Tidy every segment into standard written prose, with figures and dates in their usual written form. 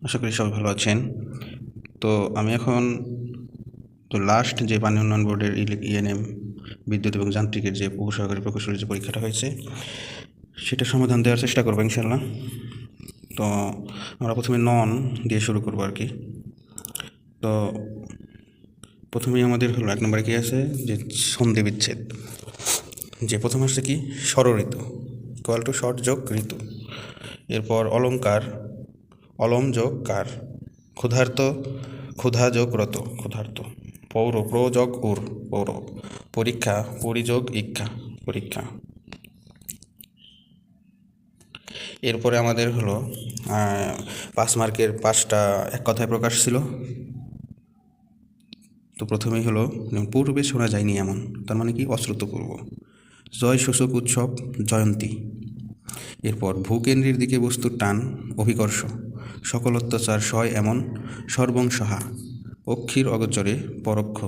আশা করি সবাই ভালো আছেন। তো আমি এখন লাস্ট যে পানি উন্নয়ন বোর্ডের ইএনএম বিদ্যুৎ এবং যান্ত্রিকের যে উপসহকারী প্রকৌশলী যে পরীক্ষাটা হয়েছে সেটা সমাধান দেওয়ার চেষ্টা করবো ইনশাল্লাহ। তো আমরা প্রথমে নন দিয়ে শুরু করবো আর কি। তো প্রথমেই আমাদের হলো 1 নম্বরে কী আছে যে সন্ধি বিচ্ছেদ, যে প্রথম আসছে কি ষড়ঋতু ইকুয়াল টু ষড় যোগ ঋতু। এরপর অলঙ্কার অলম যোগ কার, ক্ষুধার্ত ক্ষুধা যোগ রত ক্ষুধার্ত, পৌর প্র যোগ উর পৌর, পরীক্ষা পরিযোগ ইক্ষা পরীক্ষা। এরপরে আমাদের হলো 5 মার্কের 5টা এক কথায় প্রকাশ ছিল। তো প্রথমেই হলো পূর্বে শোনা যায়নি এমন, তার মানে কি অশ্রুতপূর্ব। জয় শোষক উৎসব জয়ন্তী। এরপর ভূকেন্দ্রের দিকে বস্তুর টান অভিকর্ষ, সকল অত্যাচার সয় এমন সর্বংসহা, অক্ষীর অগোচরে পরোক্ষ।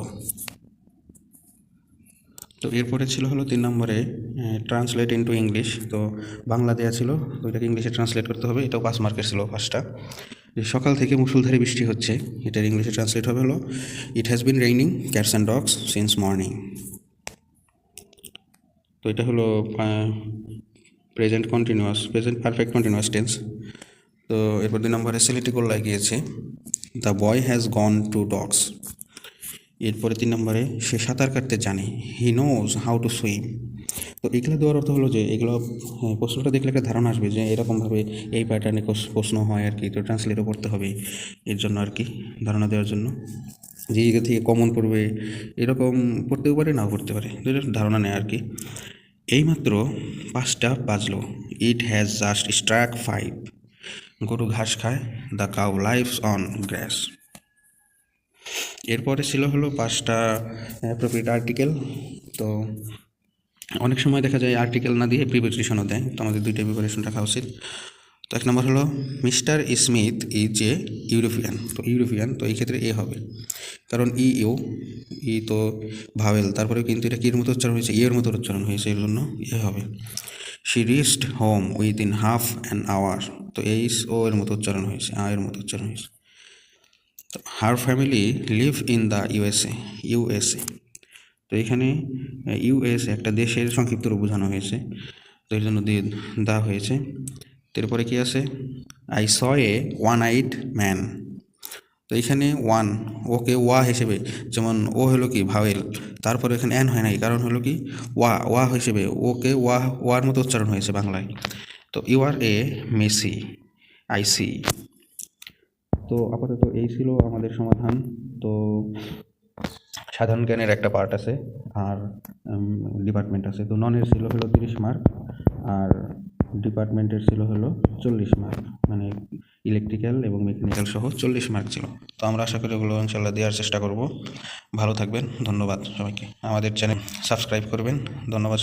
তো এরপরে ছিল হলো 3 নম্বরে ট্রান্সলেট ইনটু ইংলিশ। তো বাংলা দেওয়া ছিল, তো এটাকে ইংলিশে ট্রান্সলেট করতে হবে। এটাও 5 মার্কের ছিল ফার্স্টটা। সকাল থেকে মুষলধারে বৃষ্টি হচ্ছে, এটার ইংলিশে ট্রান্সলেট হবে হলো it has been raining cats and dogs since morning. তো এটা হলো প্রেজেন্ট পারফেক্ট কন্টিনিউয়াস টেন্স। তো এরপর 2 নম্বরে ছেলেটি গোল্লায় গিয়েছে, the boy has gone to dogs. এরপরে 3 নম্বরে সে সাঁতার কাটতে জানে, he knows how to swim. তো এগুলো দেওয়ার অর্থ হলো যে এগুলো প্রশ্নটা দেখলে একটা ধারণা আসবে যে এরকমভাবে এই প্যাটার্নে প্রশ্ন হয় আর কি। তো ট্রান্সলেটও করতে হবে এর জন্য আর কি, ধারণা দেওয়ার জন্য যে জায়গা থেকে কমন পড়বে এরকম পড়তেও পারে নাও পড়তে পারে, ধারণা নেয় আর কি। এইমাত্র 5টা বাজলো, ইট হ্যাজ জাস্ট স্ট্রাক 5। গরু ঘাস খায়, the cow lives on grass. এরপরে ছিল হলো 5টা অ্যাপ্রোপ্রিয়েট আর্টিকেল। তো অনেক সময় দেখা যায় আর্টিকেল না দিয়ে প্রিপোজিশনও দেয়, তো আমাদের 2টা প্রিপারেশন রাখা উচিত। তো 1 নম্বর হলো mister Smith is a European. তো ইউরোপিয়ান, তো এই ক্ষেত্রে এ হবে, কারণ ই তো ভাওয়েল, তারপরে কিন্তু এটা কির মতো উচ্চারণ হয়েছে, এর মতো উচ্চারণ হয়েছে, এর জন্য এ হবে। She reached home within half an hour. তো ও এর মতো উচ্চারণ হয়েছে, এর মতো উচ্চারণ হয়েছে। তো her family live in the USA. তো এখানে ইউএস একটা দেশের সংক্ষিপ্ত রূপ বোঝানো হয়েছে, তো এর জন্য দিয়ে দেওয়া হয়েছে। তারপরে কি আছে, I saw A one eyed man. তো এখানে ওয়ান ওকে ওয়া হিসেবে, যেমন ও হলো কি ভাওয়েল, তারপরে এখানে অ্যান হয় নাই, কারণ হলো কি ওয়া হিসেবে ওকে ওয়ার মতো উচ্চারণ হয়েছে বাংলায়। তো you are a messy, I see. তো আপাতত এই ছিল আমাদের সমাধান। তো সাধারণ জ্ঞানের একটা পার্ট আছে আর ডিপার্টমেন্ট আছে। তো ননের ছিল হলো 30 মার্ক আর ডিপার্টমেন্টের ছিল হলো 40 মার্ক, মানে ইলেকট্রিক্যাল এবং মেকানিক্যাল সহ 40 মার্ক ছিল। তো আমরা আশা করি ওগুলো ইনশাল্লাহ দেওয়ার চেষ্টা করব। ভালো থাকবেন, ধন্যবাদ সবাইকে। আমাদের চ্যানেল সাবস্ক্রাইব করবেন, ধন্যবাদ।